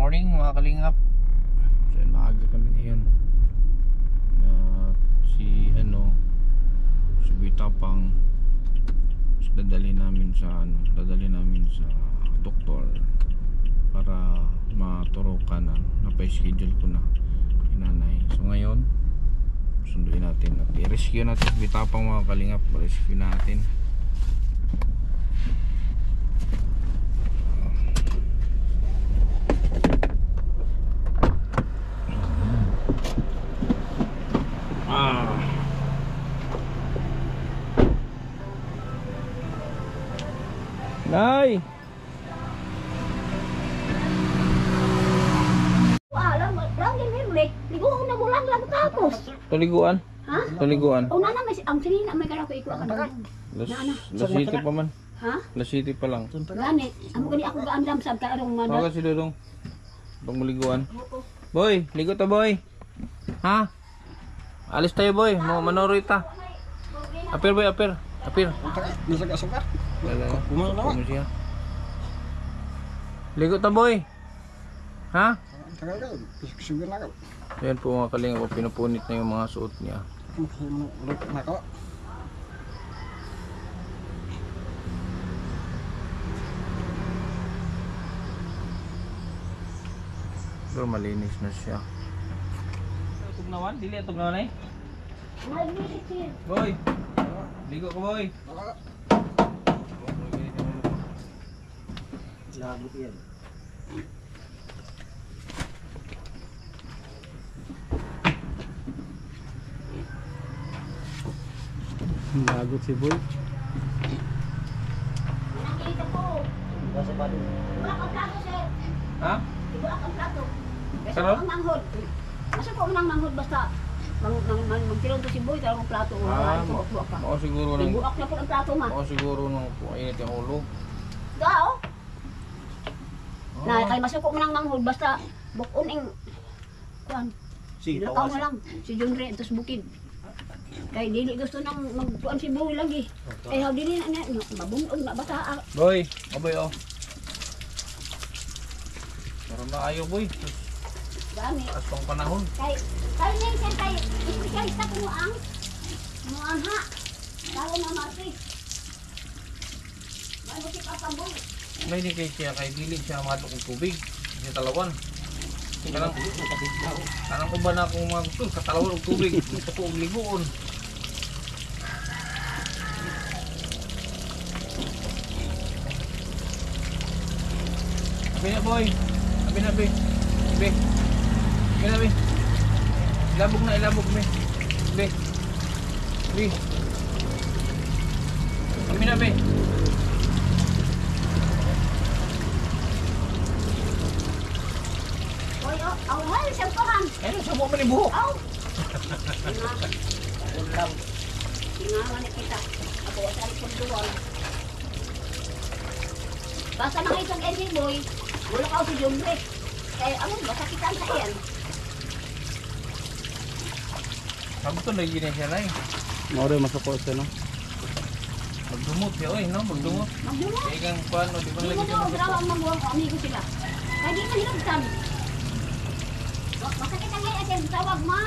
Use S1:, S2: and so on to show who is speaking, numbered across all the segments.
S1: morning mga kalingap. So maaga kami ngayon. Si Bitapang dadali namin sa doktor para maturukan na pa-schedule ko na kinanay. So ngayon sunduin natin at i-rescue natin si Bitapang mga kalingap. I-rescue natin. Nay!
S2: Liguan na mo lang tapos.
S1: Tuliguan?
S2: Ha?
S1: Tuliguan.
S2: O nana may ang sinina may kana ko iko akan.
S1: La City pa man.
S2: Ha?
S1: La City pa lang.
S2: Gani, amo gani ako gaandam sa tarong man.
S1: Mga si Dudong. Pang maliguan. Boy, ligo ta boy. Ha? Alis tayo boy, mo manorita. Apir boy, apir. Apir.
S3: Nasag asukar.
S1: Kumain na siya. Ligo ta boy. Ha?
S3: Tagal ka. Sugar na ka.
S1: Ayan po mga kalingap, pinupunit na yung mga suot niya.
S3: Nako.
S1: Pero malinis na siya. Tugnawan, dili tugnawan eh. Boy. Ligo ko boy.
S3: Lagot yan. Lagot si boy.
S2: Nakita po.
S3: Basta pa din.
S2: Wala kang plato sir.
S1: Ha?
S2: Wala kang plato.
S1: Pero?
S2: Ang manghod. Asa ko nang manghod basta magtirong to si boy tarong plato wala ko ka.
S1: Ako siguro nang
S2: Buak na po ang plato man.
S1: ako siguro nang init yung ulo.
S2: Gao. Na kay masuko man ang manghod basta bukon ing kuan.
S3: Si
S2: Lakaw na lang si John Ray tos bukid. Kay dili gusto nang magkuan si boy lagi. Kay haw dili na mabunog na bata.
S1: Boy, aboy oh. Meron na ayo boy.
S2: Gani.
S1: Asong panahon.
S2: Kay ning sen kay espesyalista ko mo ang ha. Tao na mati. May buti pa boy.
S1: May di kay siya kay dili siya matok og tubig. Siya talawan. Kanang ko ba na akong magtul katalawan og tubig. Gusto ko og ligoon. Abi na boy. Abi na be. Be. Abi na be. Ilabog na ilabog be. Be. Be. Abi na be.
S2: Oy, awal sa pahan.
S1: Ano sa mo man ibuhok?
S2: Aw. Ulam. Tingaman ni kita. Ako sa likod duwang. Basta nakitong Eddie boy, wala ka si John Ray. Kaya ano, basta kita sa iyan.
S1: Sabi to lagi na siya na eh.
S3: Moro masako sa no.
S1: Magdumot siya oy, no? Magdumot.
S2: Magdulo.
S1: Kaya kang paano, di ba
S2: Hindi
S1: lagi
S2: mo
S1: siya
S2: daw
S1: magdumot?
S2: grawa ang magbuwang ko, amigo sila. Kaya di man hinagtan. Basta kita ngayon at tawag, ma.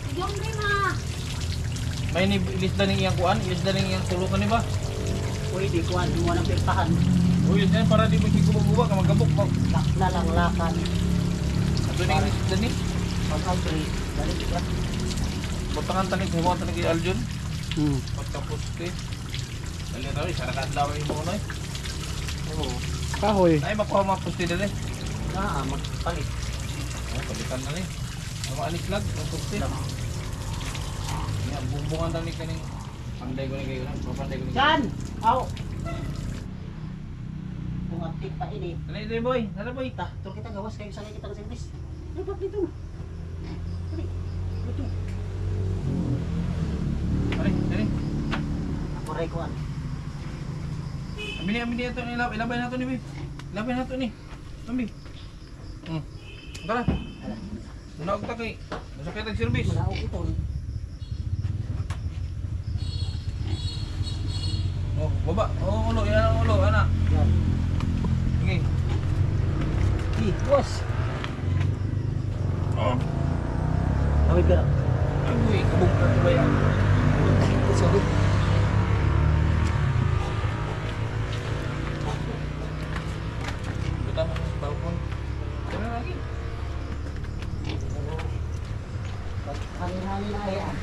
S2: Si John Ray, ma.
S1: May ilis na ning iyang kuan, ilis na ning iyang tulukan ni ba?
S4: Pwede kuhan mo ng pirtahan.
S1: O yun yan, para di mo sigubog-bubag ka magabok mo.
S4: Lalanglakan.
S1: Ato na ilis na ni.
S4: Pag-outry. Dali ka.
S1: Butangan tanig, himuan tanig kay Aljun.
S3: Hmm.
S1: Pagkapuste. Dali na rin, sarakan daw yung mga noy.
S4: Oo.
S3: Kahoy.
S1: Ay, makuha mga puste dali.
S4: Magpalit.
S1: Palitan na rin. Ang mga alis lag, ang puste. Yan, bumbungan tanig kaning. Panday ko na kayo na, papanday ko na kayo.
S4: Jan! Aw! Kung aktif pa ini.
S1: Dali, dali boy, dali boy.
S4: Tur kita gawas kayo sanay kita ng service. Dapat dito. Dali. Dito.
S1: Dali, dali.
S4: Ako rin kuhan.
S1: Ambil ito ni ilabay nato ni Bi. Ilabay nato ni. Ambil. Tara. Una og ta kay. Masakit ang service.
S4: Malaog ito.
S1: Oh, baba. Oh, ulo, yan ang ulo, ana.
S4: Yan.
S1: Sige.
S4: Di. Bos.
S1: Oh.
S4: Tawid ka na.
S1: Uy, kabog ka ba yan?
S4: Sorry.
S1: Buta mo sa balkon. Tara lagi.
S4: Hangin-hangin na yan.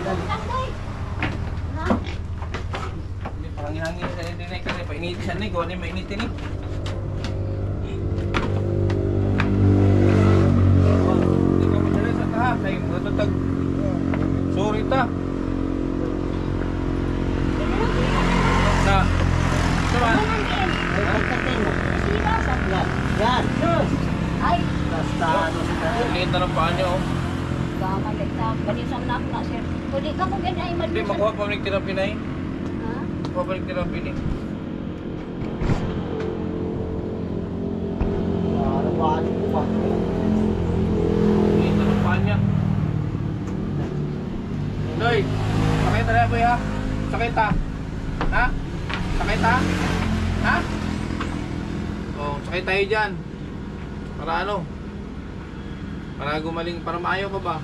S2: Tanday. Ha?
S1: Hindi, pangangin-hangin sa hindi na kasi painit siya ni. Gawa ni mainitin ni. Hindi ka madala sa taha. Kaya matutag. Sorry ta. Na. Sama.
S4: Ay, pagkatin mo.
S2: Sino sa
S4: Yan. Yan. Yes.
S2: ay
S4: Basta ano sa
S1: Liit na ng paa niyo. Oh.
S2: gamay ta bali sa na na sir. Pwede ka mo ganyan ay
S1: Hindi, makuha pa rin tirapi na eh.
S2: Ha?
S1: Makuha pa rin tirapi ni.
S4: Arawan ko pa.
S1: Liit na ng paa niya. Doy, sakay tayo boy ha? Sakay ta. Ha? Sakay ta? Ha? Oh, sakay tayo dyan. Para ano? Para gumaling, para maayaw ka ba?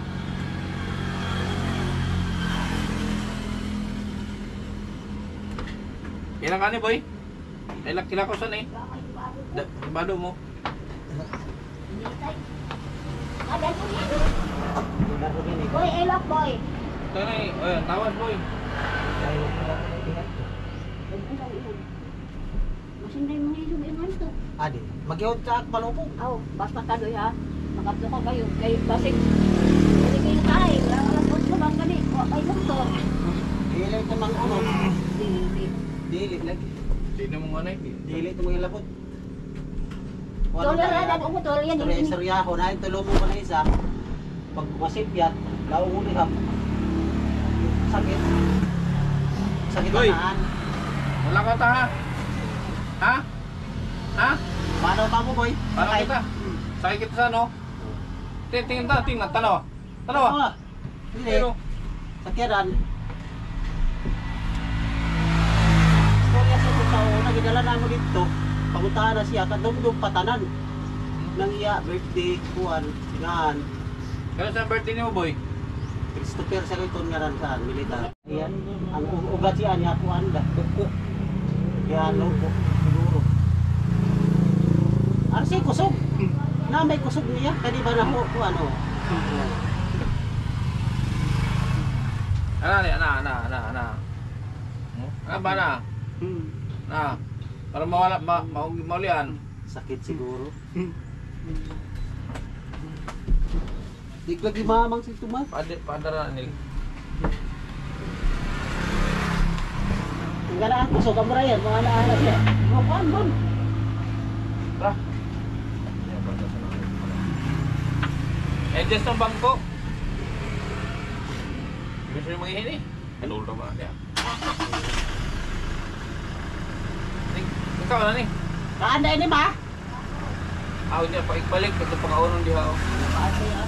S1: Ilang ka ni boy? Ilang kilakosan eh. Bado mo.
S2: Ada po yan. Boy, elok boy.
S1: Ito na eh. Ayan, tawas boy.
S2: Masinday mga isu-iman to.
S4: Adi, mag-iod ka at malupog.
S2: Aw, basta kadoy ha. Makapto ka kayo. Kay basig. Hindi kayo tayo. Wala ka lang po bang gani. Wa kay doktor.
S4: Dili ito mang ano.
S2: Dili.
S4: Dili lagi.
S1: Hindi na mong ano eh.
S4: Dili ito mga ilabot.
S2: Tolong ada umo tolong yan
S4: Ito
S2: ini.
S4: istoryaho na ito lumo ko na isa. Pag masipyat, laong ulihap. Sakit. Sakit
S1: Uy.
S4: anaan.
S1: Wala ka ta ha? Ha? Ha?
S4: Paano pa mo boy?
S1: Paano
S4: Sakay.
S1: kita? Sakay kita sa ano? Tingnan ta, tingnan. Tanawa. Tanawa.
S4: Ah, Hindi.
S1: Pero,
S4: Sakyaran. Storya sa ito tao, nagidala na mo dito. Pamuntahan na siya, kadumdum patanan. Nang iya, birthday, kuwan, singahan.
S1: kano sa birthday ni mo boy?
S4: Christopher sa ito nga rin saan, militar. Ayan, ang ugat siya niya, kuwan da.
S1: Kuko.
S4: Yan, logo, siguro. Arsi, kusog. Na may kusog niya, kadi ba na po, ano?
S1: Ana. Ano ba na? Na. Para mawala, maulian.
S4: Sakit siguro. Di lagi mamang si Tumas.
S1: Padara ni.
S4: Ang ganaan, kusog ang marayan, mga naana siya. Mga kuwan, bon.
S1: Tara. Adjust ng bangko. Gusto nyo mag-ihini? Hello naman niya. Ikaw na ni.
S4: Kaanda ini ma?
S1: Ako niya, paikbalik. Ito pang-aunong diha.
S4: Paano ya?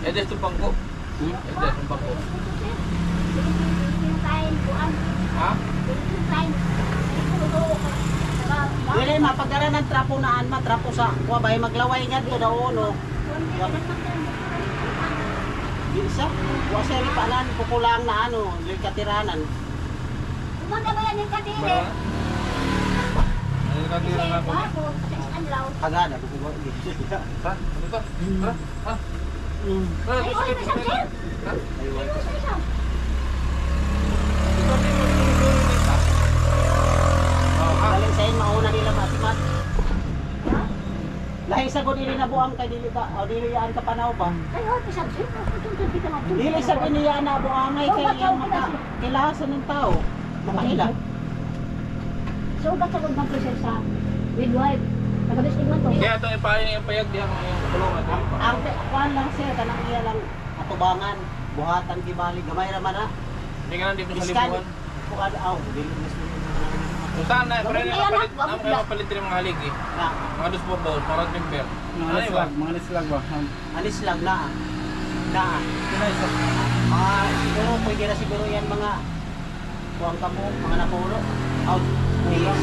S1: Adjust ng bangko. Adjust ng bangko.
S2: Kain kuan.
S1: Ha?
S2: Kain.
S4: Dili mapagdara ng trapo naan ma, trapo sa kuwabay maglaway nga to daw no. Bisa, wa siya palan pukulang na ano, likatiranan.
S2: Kumanda ba yan yung katili?
S1: Ba? Ano yung katira na po?
S4: Agada ko ko.
S1: Ha? Ano to? Tara. Ha? Tara, sakit. Ha? Oh, ha?
S4: Galing sa mauna nila masimat. Lahi sa ko dili na buang kay dili ka, o dili yan ka panaw ba? Dili sa kiniya na buangay kay yung maka kilasan ng tao. Makaila.
S2: So, ba't sa kong present sa midwife? Nagabistig man to.
S1: Kaya itong ipahin yung payag diha yung kulungan.
S4: Ang kuan lang sir kanang iya lang atubangan, buhatan gibali gamay ra man na.
S1: Hindi ka lang dito sa
S4: Iskan.
S1: libuhan.
S4: Kuan aw, dili mas
S1: So saan na? Pero
S2: Wabog na yan,
S1: nakapalit
S2: wabog
S1: naman
S2: na.
S1: kapalit rin mga haligi.
S4: na
S1: Mga dusbog daw, para timber. Ano yun ba?
S3: Mga nislag ba?
S4: alis lang na. Na. Mga siguro pwede na siguro yan mga kuang kapo, mga napulo. Out. Yes.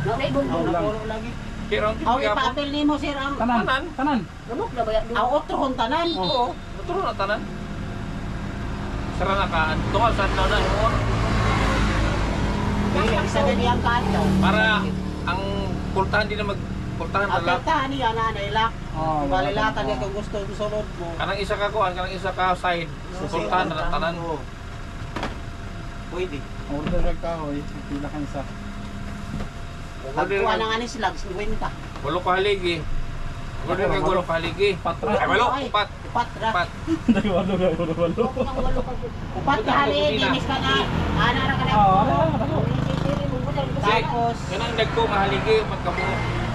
S2: No, na ibon.
S4: Napulo lagi.
S1: Sir, ang
S4: Aw
S1: tipi ako.
S4: ipa-apil nimo sir ang
S1: Tanan.
S3: Tanan.
S2: Gamok na ba yan?
S4: aw otrohon tanan.
S1: Oo, maturo na tanan. Sara na ka, ito ka, saan na yung
S4: Isa na niyang kanto.
S1: para ang pultahan din na magpultahan na lang.
S4: Apiltahan niya na nailak.
S3: Oh,
S4: Balilatan niya kung gusto sunod mo.
S1: Kanang isa ka kuhan, kanang isa ka side. Pultahan na lang tanan.
S4: Oo. Pwede.
S3: Order ka kahoy. Pila kang isa.
S4: Pagkuha ng anis lang, 50.
S1: Walo ka haligi. Order ka walo ka haligi.
S3: Patra.
S1: Ay, walo, upat.
S4: Upat ra.
S1: Upat.
S3: Dahil walo.
S2: Nang walo ka.
S4: Upat ka hali, dinis ka na. Ana ra ka na.
S3: Oo, ano?
S2: Sisiri mo mo dahil gusto
S1: Kasi,
S2: na.
S4: Tapos,
S1: kanang dagko nga haligi, pagkabuo.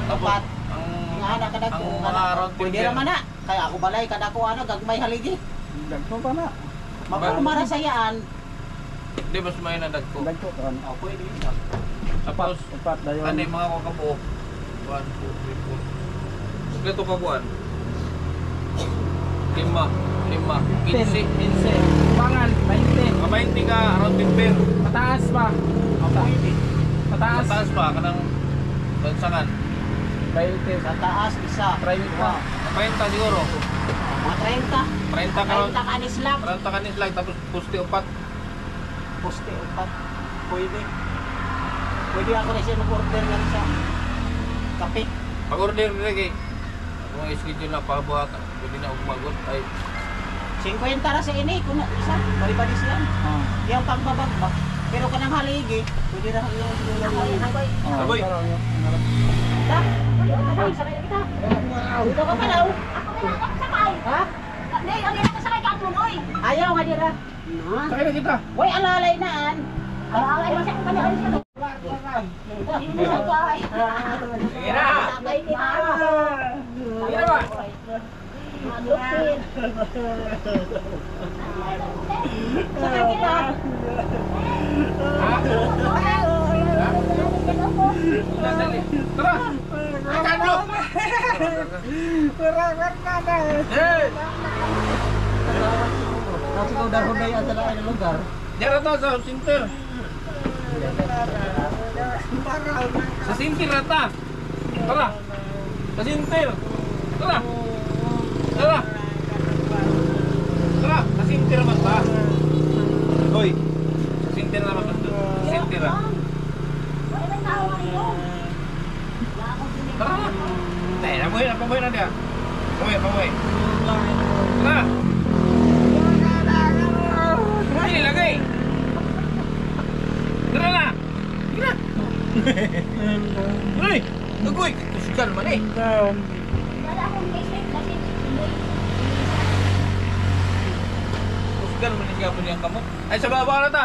S1: Tapos,
S4: Upat.
S1: ang
S4: Ana ka na
S1: ang
S4: kung
S1: mga round
S4: pwede
S1: finger.
S4: naman na. Kaya ako balay kada ko ano gagmay haligi.
S3: Dagko pa na.
S4: Mapumara sa yaan.
S1: Di mas may na dagko.
S3: Dagko ka na.
S4: Oh, pwede.
S1: Tapos,
S3: Upat dayon.
S1: ano yung mga kakabuo? 1, 2, 3, 4. Sikreto ka buwan. 5, 15.
S3: Pangan, 20.
S1: Mga 20 ka, round finger.
S3: Mataas pa.
S4: Pwede.
S3: Mataas.
S1: Sa taas pa, kanang bansangan.
S3: 20.
S4: Sa taas isa.
S3: Private pa.
S1: 40 siguro.
S4: Mga 30.
S1: 30 ka round.
S4: 30 ka anis lang.
S1: 30 ka ni slide, tapos pusti upat.
S4: Poste upat. Pwede. Pwede ako na siya mag-order nga sa kape.
S1: Pag-order nila kay kung schedule na pabuhat, pwede na umagot. Ay,
S4: 50 ra sa ini kung isa. Bali-bali siya.
S3: Oh.
S4: Yung pagbabag ba? Pero kanang haligi, pwede ra yung
S2: Ako'y, ako'y.
S3: Oh,
S1: Aboy.
S3: sarap yun.
S2: Ta? Ay, sakay na kita.
S4: Dito ka pa daw.
S2: Ako na ako sakay.
S4: Ha?
S2: Hindi, ang ina ka sakay ka tuloy.
S4: Ayaw nga dira. Na.
S1: sakay na kita.
S4: Way alalay naan.
S2: Alay mo sa kanya ay siya. Hindi sa bahay.
S1: Sige na.
S2: Sakay kita.
S1: Sige na ba?
S2: Madupin. Sakay kita.
S1: Dali. Tara. Akadlo. Hey!
S4: Kasi kung dahon na yan sa lain ng lugar.
S1: Diyan na to sa sinter. Sa sinter na ta. Tara. Sa sinter. Tara. Tara. Tara. Sa sinter naman ta. Hoy. Sa sinter naman ta. Sa sinter ah. Tara na. Tay, nabuhay na dia. Pamuhay. Tara. Ini lagi. Tara na. Sige na. Uy. Agoy. Kusikan man eh. Kusikan man siya po niyang kamot. Ay, sa babaw na ta.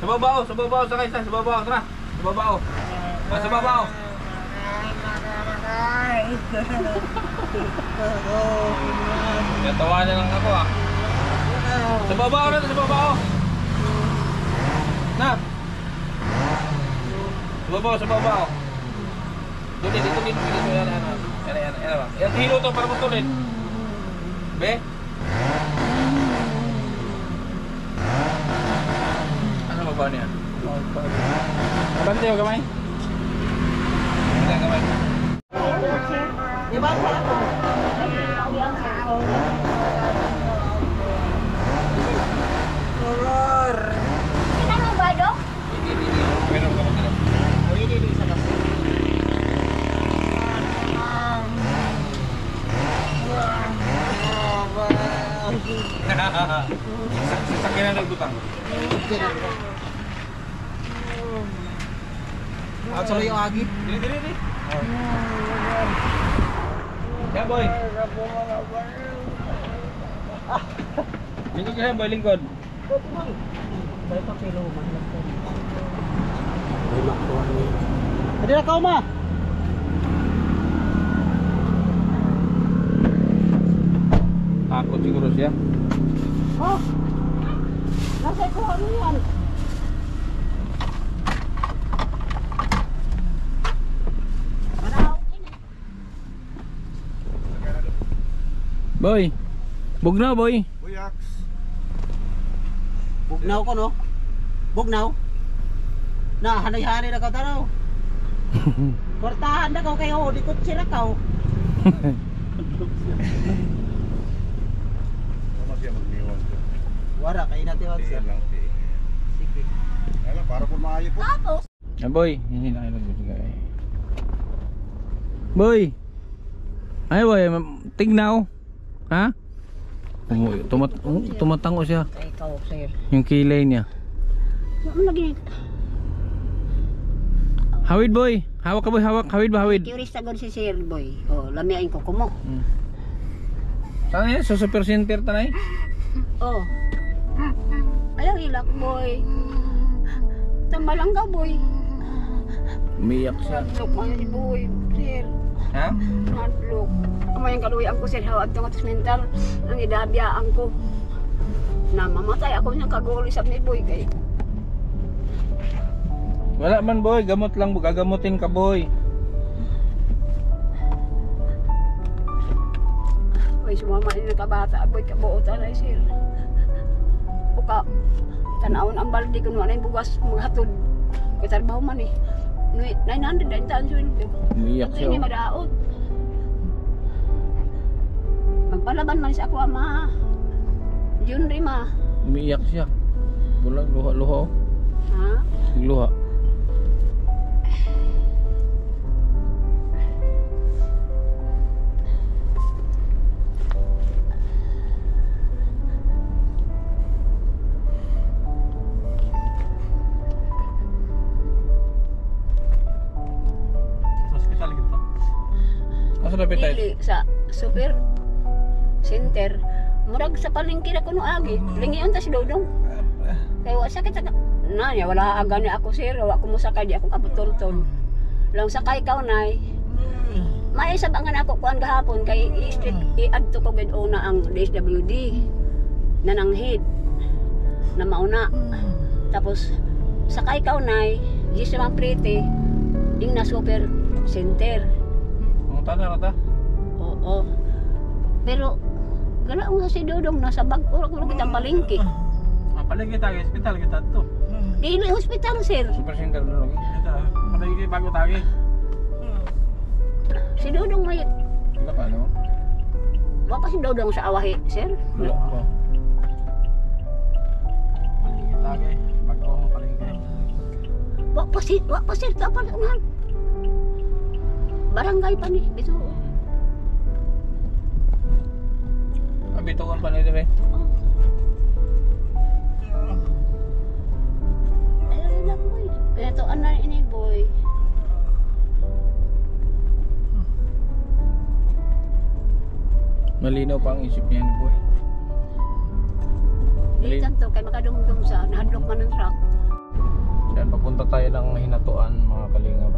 S1: Sa babaw. Sakay sa babaw. Tara. Sa babaw. Sa babaw. Natawa na lang ako ah. Sa babaw na, sa babaw. Na. Sa babaw. Dito. Yan ba? Yan, hilo to para matulid. Be? Ano babaw niya?
S3: Abante o gamay?
S1: Hindi kamay.
S4: Di ba?
S1: Meron ka mag
S4: Pwede din sa kasi.
S1: Sasakyan na nagbutang.
S4: At sa yung agi.
S1: Dili. Ya boy. Lingkod ka boy, lingkod.
S4: Dahil pa kilo man. Hindi na ka ma.
S1: Takot siguro siya.
S4: Oh. Nasa ko ano yan?
S3: Boy. Bugnaw boy.
S4: Bugnaw ko no? Bugnaw? Na, hanay-hanay na ka tanaw. Kwartahan na kaw kayo, di ko sira kaw.
S5: Sama siya magniwan ko.
S4: Wara, kayo natin wag siya.
S5: Tiyan lang.
S4: Sige.
S5: Alam, para po maayo po.
S2: Tapos,
S3: Ah, boy, hindi na kayo guys. Boy. Ay boy, tignaw. Ha? Tumatango siya.
S2: kay ikaw, sir.
S3: Yung kilay niya.
S2: Ano lagi?
S3: Hawid boy. Hawak ka boy, hawak. Hawid ba, hawid?
S2: Curious na si Sir Boy. Oh, lamiain ko kumo.
S3: Saan yan? Sa super center tanay?
S2: Oh. Ayaw hilak, boy. Tambalang ka, boy.
S3: Umiyak siya.
S2: Nadlok man si boy, sir.
S3: Ha?
S2: Nadlok. Amo yung kaluyan ko, sir. Hawag itong atos mental. Ang idabiyaan ko. Na mamatay ako niyang kagulisap ni boy. Kay
S3: Wala man boy, gamot lang. Gagamutin ka boy.
S2: boy, sumama ni nakabata. Boy, kabuotan na, sir. Buka. Tanawon ang baldi kung wala yung bugas maghatod. Kaya tarbaho man eh. 900 na yung taan sweldo.
S3: Umiyak
S2: Ito
S3: siya.
S2: hindi
S3: Oh.
S2: madaot. Magpalaban man siya ako, ama. Yun rin, ma.
S3: Umiyak siya. Bulag, luha-luha. Oh.
S2: Ha?
S3: Luha.
S4: Hospital gitu.
S3: Asa dapat tayo?
S2: Dili sa super center. Murag sa palengke na kuno agi. Lingiyon ta si Dodong. Kaya wa sakit ka. Na niya wala aga ni ako, sir. Wa ko mo sakay di ako kabutol-tol. Lang sakay ka nay. May sabangan ako kuan gahapon kay i-adto ko gid una ang DSWD na nanghid na mauna. Tapos sakay ka nay, di sa mga prete ding na super center.
S3: Ang tanah rata?
S2: Oo. Pero gala mo si Dodong nasa bag ko kitang palengke.
S3: Apalagi kita guys, hospital kita tuh.
S2: Dili hospital, sir.
S3: Super center dulu lagi. Kita, apalagi bago tagi.
S2: Si Dodong may
S3: Wala pa no?
S2: wa pa si Dodong sa awahi, sir.
S3: Wala pa.
S4: Palingki tagi, bago mo palingki.
S2: Wa pa sir tapal unan. Barangay pa ni dito.
S3: Abitukan pa nito eh.
S2: Ayun lang boy. Ito anan ini boy.
S3: Malinaw pa ang isip niya ni boy.
S2: Dili tanto kay makadumdum sa nahadlok man ng truck.
S3: Yan, papunta tayo ng Hinatuan mga kalingap.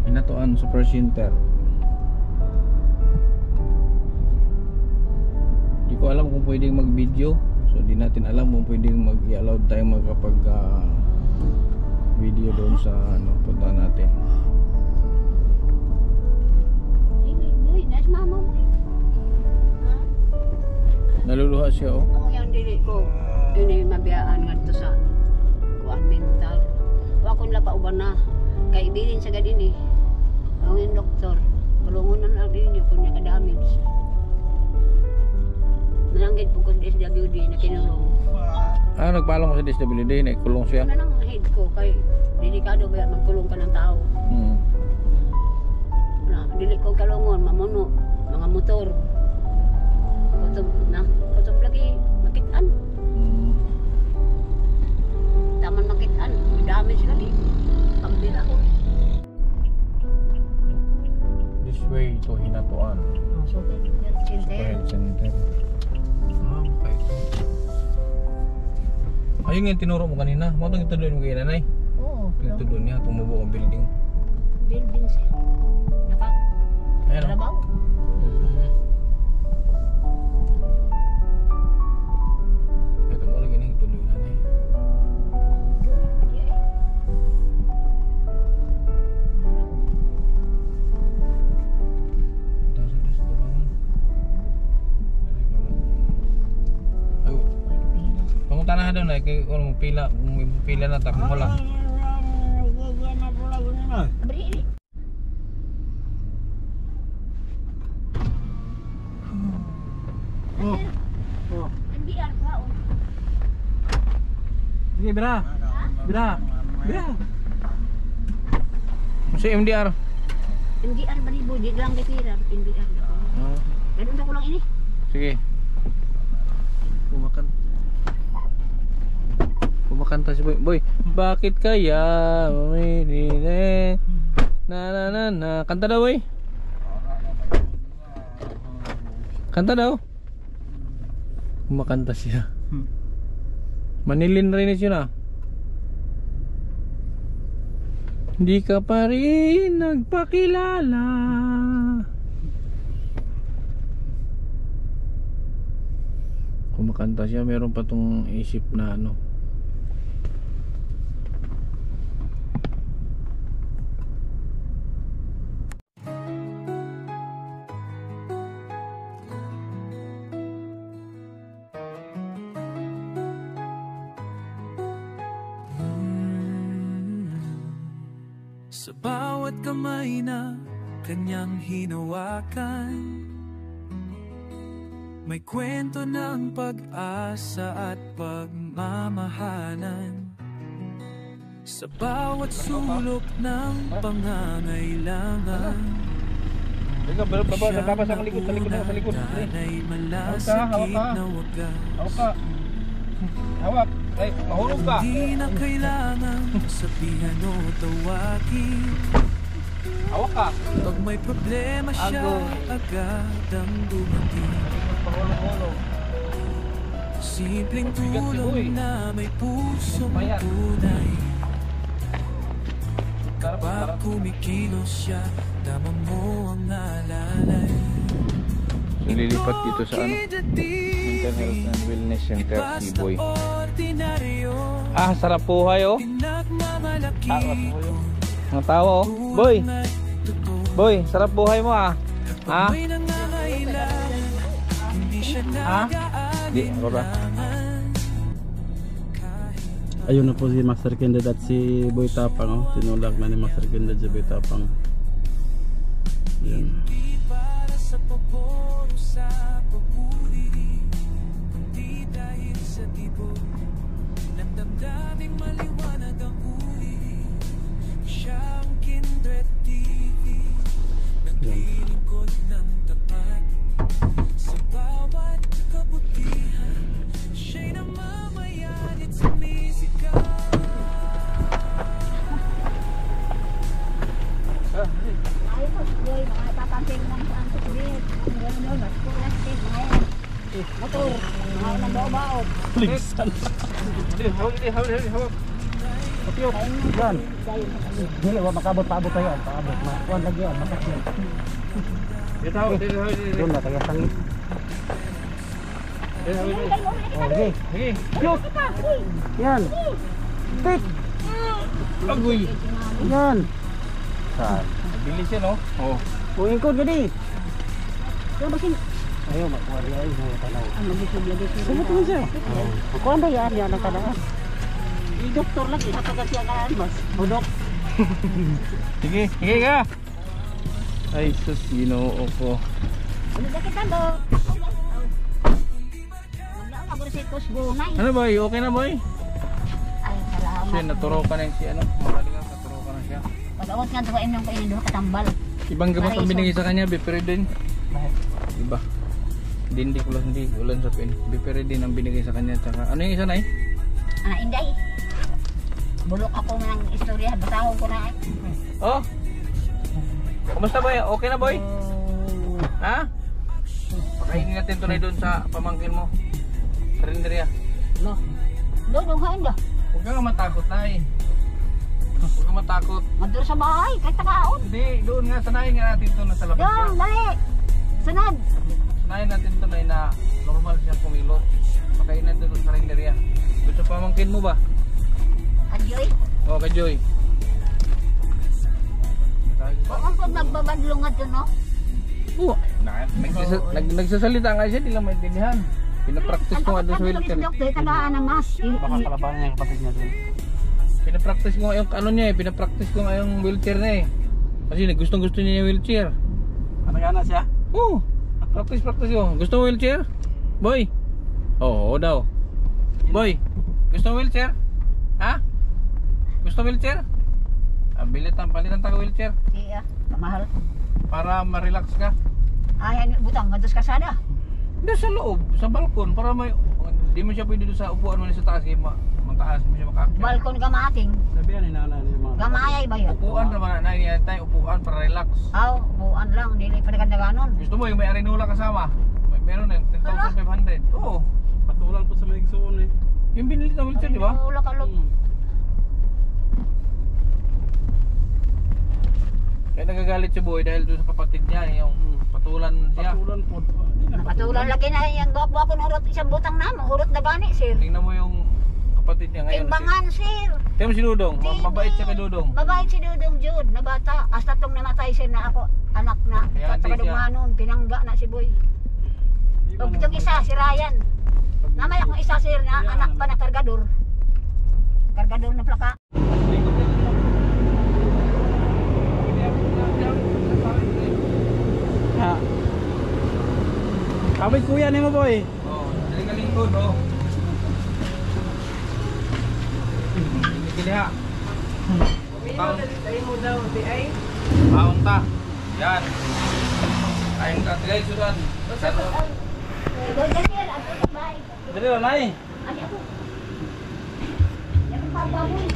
S3: Hinatuan Super Center. Di ko alam kung pwedeng mag-video. So di natin alam kung pwedeng mag-i-allow tayo magkapag video doon sa punta natin.
S2: Dili boy, nas mama mo. Ha?
S3: Naluluha siya oh.
S2: Ako yung dili ko. Ini mabiyaan ngadto sa kuan mental. Wa kon la pa uban na. Kay bilin sa gadin eh. Ang yung doktor, tulungon na lang din kung niya ka-damage. Nalanggit po kung SWD na kinulong.
S3: Ah, nagpaalam ko sa DSWD, naikulong siya.
S2: Ano nang head ko kay delikado ba magkulong ka ng tao. Na dili ko kalungon, mamuno, mga motor. Kutob lagi makitaan. Taman makitaan, may damage lagi. Pambira ko.
S3: This way to Hinatuan
S2: So,
S3: Super Center. Ah, okay. Ayun yung tinuro mo kanina. Mo itong ituloy mo kay nanay.
S2: Oo.
S3: Yung ituloy niya, tumubo ang building.
S2: Building siya.
S3: Ayan o.
S2: Trabaho.
S3: Ito mo lagi na yung ituloy nanay. Taas na sa tabangan. Ay, pangunta na doon ay kung pila na tapos wala.
S2: Abri
S3: bira. Bira. Bira. Si MDR.
S2: NDR balibo, di lang dipira, NDR.
S3: Oh,
S2: Ganun ako lang ini.
S3: sige. Kumakanta si Boy. Boy, bakit kaya na. Kanta daw, Boy. Kanta daw. Kumakanta siya. Manilin rin siya na. Hindi ka pa rin nagpakilala. Kumakanta siya, meron pa tong isip na ano.
S6: Sa bawat kamay na kanyang hinawakan, may kwento ng pag-asa at pagmamahalan. Sa bawat sulok ng pangangailangan,
S3: Baba sa likod, sa likod.
S6: ay malasakit na wagas.
S3: Hawak ka. Hawak. Ay, mahulog ka.
S6: Hindi na kailangan sabihan o tawagin.
S3: Hawak ka.
S6: Pag may problema siya, agad ang dumating.
S3: Mahulog.
S6: Simpleng tulong na may pusong tunay. Kapag kumikilos siya, dama mo ang alalay.
S3: Nililipat dito sa ano? Mental Health and Wellness Center si Boy. Ah, sarap buhay oh. Mga tao oh. Boy. Boy, sarap buhay mo ah. Ha? Ha? Di, rora.
S4: Ayun na po si Master Kendad at si Boy Tapang, oh. Tinulak na ni Master Kendad si Boy Tapang. Yan.
S6: Sa paboro sa pagpuli, kundi dahil sa tibok ng damdaming maliwanag ang uli. Siyang kindred TV, naglilingkod ng tapat sa bawat kabutihan. Siya'y namamayanit sa misika.
S2: Boy, mga papamping lang sa ang sakbit. Gano'n, kulang state, mga yan. Motor, mga unang bao-bao.
S3: Hawak.
S4: Yan. Dili, makabot-paabot tayo. Paabot. Kuhan lagi yan. Makasya.
S3: Dito.
S4: Doon na kaya sangit. Okay.
S3: Sige.
S4: Cute. Yan. Tik.
S3: Agoy.
S4: Yan. Saan?
S3: Bilis yan oh. Oh.
S4: Uwing ko gani.
S2: Kaya ba sin...
S4: Ayaw, makuha rin ay mga tanaw.
S2: Ang mag-isig.
S4: Sumot mo siya. Kuhan ba yan? Yan ang tanaw. I-doktor lagi. Hatagat siya ka mas. Budok.
S3: Sige ka. Ay sus, ginoo ko.
S2: Ano na kita do? Maglaon ako si Tos Bunay.
S3: Ano boy? Okay na boy?
S2: Ay, salamat.
S3: Siya, naturo ka na yung si ano. Makalingang naturo ka na siya.
S2: Pag-awat nga tuwain ng kainin doon katambal.
S3: Ibang gamot ang binigay sa kanya, Biperidin. Iba. Hindi ulan sa pin. Biperidin ang binigay sa kanya. Tsaka, ano yung isa na eh?
S2: Inday. Bulok ako ng istorya. Basahon ko na
S3: Oh! Kumusta boy? Okay na boy? Ha? Pakainin natin tunay doon sa pamangkin mo. Sa rinderya.
S2: No. Doon hain da.
S3: Huwag kang matakot na eh. Huwag kang matakot.
S2: Madur sa bahay. Kahit takaon.
S3: Hindi, doon nga. Sanayin nga natin ito na sa labas
S2: Doon,
S3: niya.
S2: dali. Sunod.
S3: Sanayin natin ito na normal siyang kumilot. Pakainin natin doon sa rinderya. Gusto pamangkin mo ba?
S2: Adyoy.
S3: O, kay Joy.
S2: Kung pag nagbabadlungan doon, no?
S3: Oo. Nagsasalita nga siya, di lang maintindihan. Pinapractice ko nga doon sa wheelchair.
S2: Doktor, tagaan ng mas.
S4: Baka kalabanan niya yung kapatid niya doon.
S3: Pinapractice ko nga yung ano niya eh. Pinapractice ko nga yung wheelchair niya eh. Kasi gustong gusto niya yung wheelchair.
S4: Kanagana siya?
S3: Oo. Practice ko. Gusto mo wheelchair? Boy? Oo daw. Boy, gusto mo wheelchair? Ha? Gusto wheelchair? Palitan tayo wheelchair
S2: Iya, kamahal.
S3: para ma-relax ka.
S2: Ayan, butang gantos kasada.
S3: Hindi sa loob, sa balkon para may hindi mo siya pwede doon sa upuan mo sa taas kaya mataas mo siya makaakyat.
S2: Balkon gamating.
S4: Sabihan ni nanay ni mga.
S2: Gamayay ba yun?
S3: Upuan naman na yan tayo, upuan para relax.
S2: Aw, buwan lang, dili pa nagandaganon.
S3: Gusto mo yung may arinula kasama? Meron na 10,500. Oo.
S4: Patulan po sa may igsoon eh.
S3: Yung binili na wheelchair, di ba?
S2: Wala ka loob.
S3: Kaya nagagalit si Boy dahil doon sa kapatid niya, yung patulan siya.
S4: Patulan po.
S2: Patulan lagi na yung gawak-gawak ko ng urot isang butang na, urot na gani, sir.
S3: Tingnan mo yung kapatid niya ngayon.
S2: Timbangan, sir.
S3: Tingnan mo si Dudong, mabait siya kay Dudong.
S2: Mabait si Dudong Jud, na bata. Hasta tong namatay sir na ako, anak na.
S3: Kaya
S2: Sa
S3: hindi
S2: kadugmanon, pinangga na si Boy. O itong isa, si Ryan. Namay akong isa sir na anak pa na kargador. Kargador na plaka.
S4: Ha. Kami kuya ni mo boy.
S3: Oh, dali ka lingkod, oh. Hindi ha. Taon ta. Yan. Ayun ka, tigay sudan.
S2: Boy, ganyan, ako sa bahay.
S4: Dali lang nay.
S2: Ani ako. Yan ang pagbaboy.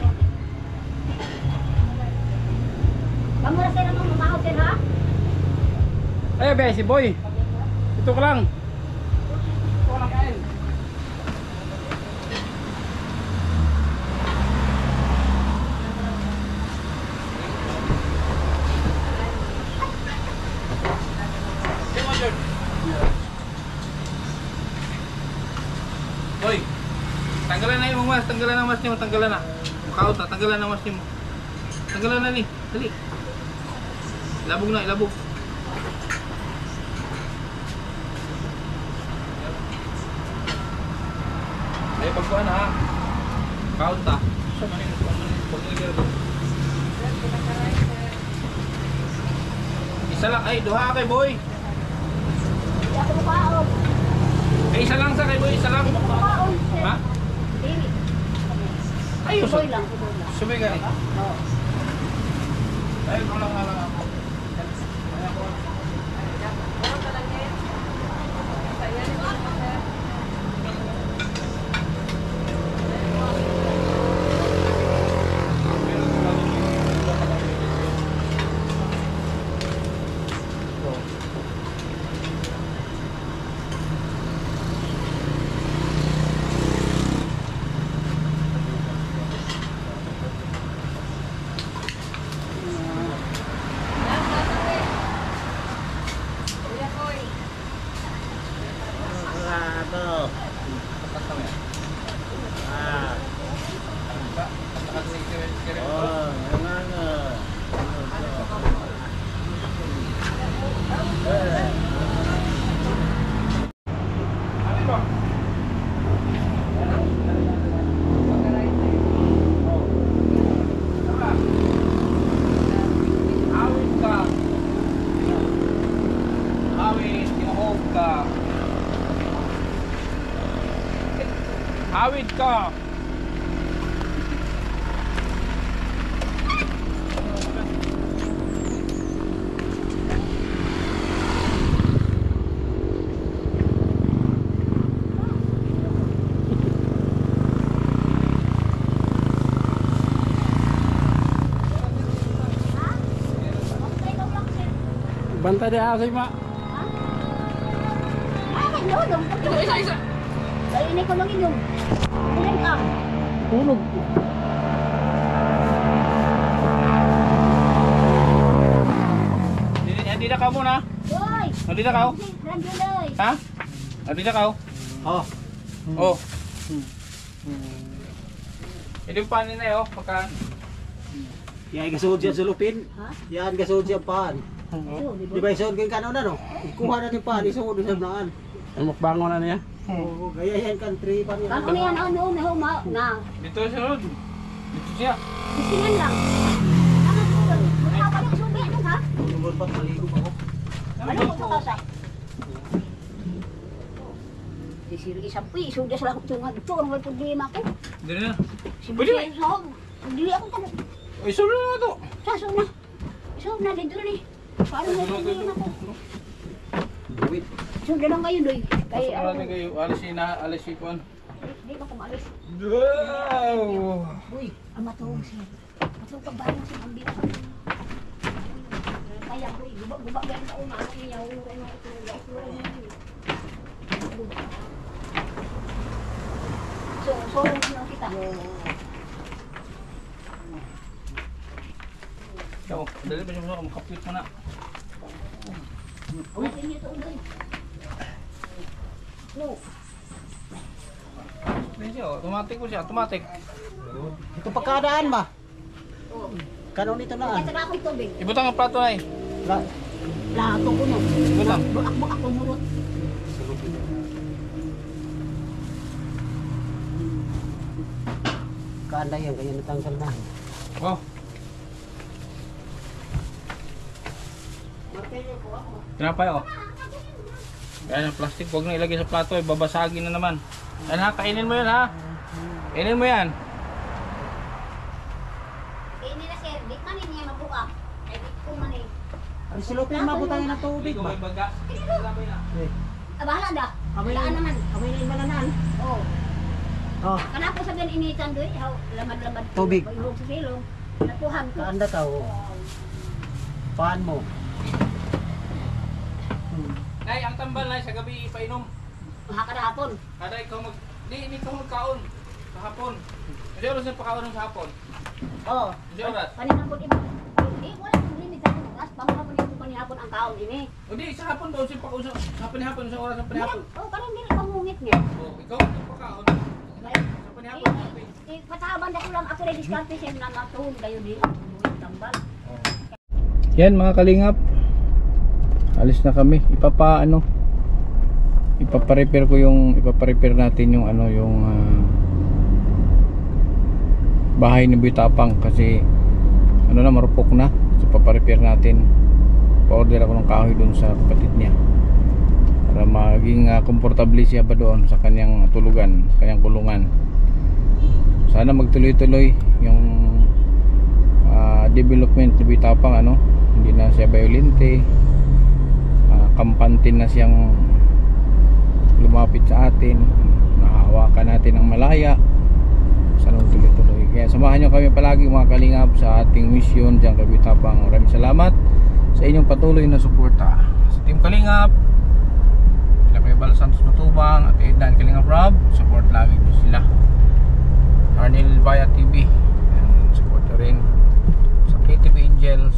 S2: Kamu na sir ang mamahaw sir ha?
S4: Ay, be si boy. Ito ka lang. Ito ka lang kain.
S3: Boy, tanggalan na yung mas, tanggalan na mas niyo, tanggalan na. Makaot na, tanggalan na mas niyo. Tanggalan na ni, dali. Ilabog na, ilabog. Ay, pagkuhan ha. Makaot na. Isa lang, ay, duha kay boy.
S2: Hindi ako makaon.
S3: Ay, isa lang sa kay boy, isa lang.
S2: Hindi ako makaon sir.
S3: Ha?
S2: Dili.
S3: Ayos.
S2: Boy lang, boy lang.
S3: Subay ka rin.
S2: Oo.
S3: Ay, kulang na lang ako. Awit ka.
S4: Bantay di asay ma.
S2: Ay, lulong. Isa. Ay, ini ko lang inyong. Ilan ka?
S4: Tulog.
S3: Hindi na ka muna.
S2: Boy!
S3: Hindi na ka.
S2: Randuloy!
S3: Ha? Hindi na ka.
S4: Oh.
S3: Oh. Hindi pa nila eh, oh. Pagka...
S4: Yan gasod siya sa lupin.
S2: Ha?
S4: Yan gasod siya pan.
S2: Ito,
S4: Di ba isod kay kanon na no? Kuha na ni pan isod sa naan. Ang mukbango na niya. Oo, gaya yan country pan yan.
S2: Kako niyan ano na huma na.
S3: Dito siya ron. Dito siya.
S2: Isingan lang. Ano po? Mukha pa yung subi ano ha?
S4: Tungod pa maligo pa ako.
S2: Ano po ka sa? Di sila isang piso, di sila tunga dito, ano may problema ko?
S3: Hindi na. Pwede ba?
S2: So, dili ako ka.
S3: Ay, solo na to.
S2: Saso na. So, na dito ni. Paano mo sabihin ako?
S4: Wait.
S2: So, lang kayo doy. Kay
S3: Pasok natin kayo. Alis si Kuan.
S2: Di ba kumalis?
S3: Wow!
S2: Uy, ang matulog siya. Matulog ka bayan sa ambit. Kaya ko, guba yan sa una. Ano niya, ulo ko na ito. So, sorong lang kita.
S3: Ikaw, dali pa siya makapit mo na.
S2: Ulitin niyo ito, Udoy. No.
S3: Hindi siya, automatic po siya, automatic.
S4: Ito pagkadaan ba? Kanon nito na.
S2: Kaya akong tubig.
S3: Ibutang ang plato na eh.
S2: Lahat ko no.
S3: Ibutang.
S2: Buak ko murot.
S4: Kaanda yan, kaya natanggal na.
S3: Wow. Tinapay oh. Yan ang plastic, huwag na ilagay sa plato, babasagin na naman. Yan ha, kainin mo yan ha. Kainin mo yan.
S2: Ini na sir, di man niya mabuka. Ay di ko man eh.
S4: Ang silupin mabutangin ng tubig ba?
S3: baga.
S2: Bahala da.
S4: Kamay
S2: Laan naman.
S4: Kamay na yung bananan.
S2: Oh.
S4: Oh,
S2: Kana ko sa initan doy, haw lamad-lamad.
S4: Tubig.
S2: Bayhog sa silong. Napuhan ko.
S4: kaanda tao. Paan mo?
S3: Nay, ang tambal na sa gabi ipainom.
S2: Haka na hapon.
S3: Kada ikaw hindi ikaw magkaon sa hapon. Hindi oras na pakaon sa hapon.
S2: Oh.
S3: Hindi oras.
S2: Kanina po iba. Wala kang limit sa oras. Pamaka po dito panihapon ang kaon ini.
S3: Hindi sa hapon daw si pakaon sa panihapon sa oras sa panihapon.
S2: Oh, karon dili pangungit niya.
S3: Oh, ikaw ang pakaon sa panihapon natin.
S2: Patahaban ko lang ako ready start siya na natuhog kayo di. Tambal.
S3: Yan mga kalingap. Alis na kami. Ipaparepair natin yung bahay ni Buytapang kasi marupok na. So paparepair natin. Pa-order ako ng kahoy doon sa kapatid niya para maging komportable siya ba doon sa kanyang tulugan, sa kanyang kulungan. Sana magtuloy-tuloy yung development ni Buytapang, hindi na siya violente, kampante na siyang lumapit sa atin, nahawakan natin ang malaya. Sana tuloy-tuloy. Kaya samahan nyo kami palagi mga kalingap sa ating mission diyan kay Buytapang. Maraming salamat sa inyong patuloy na suporta sa Team Kalingap, Bal Santos Matubang at Edna Kalingap Rob. Support lagi po sila. Arnel Via TV, and support rin sa KTV Angels,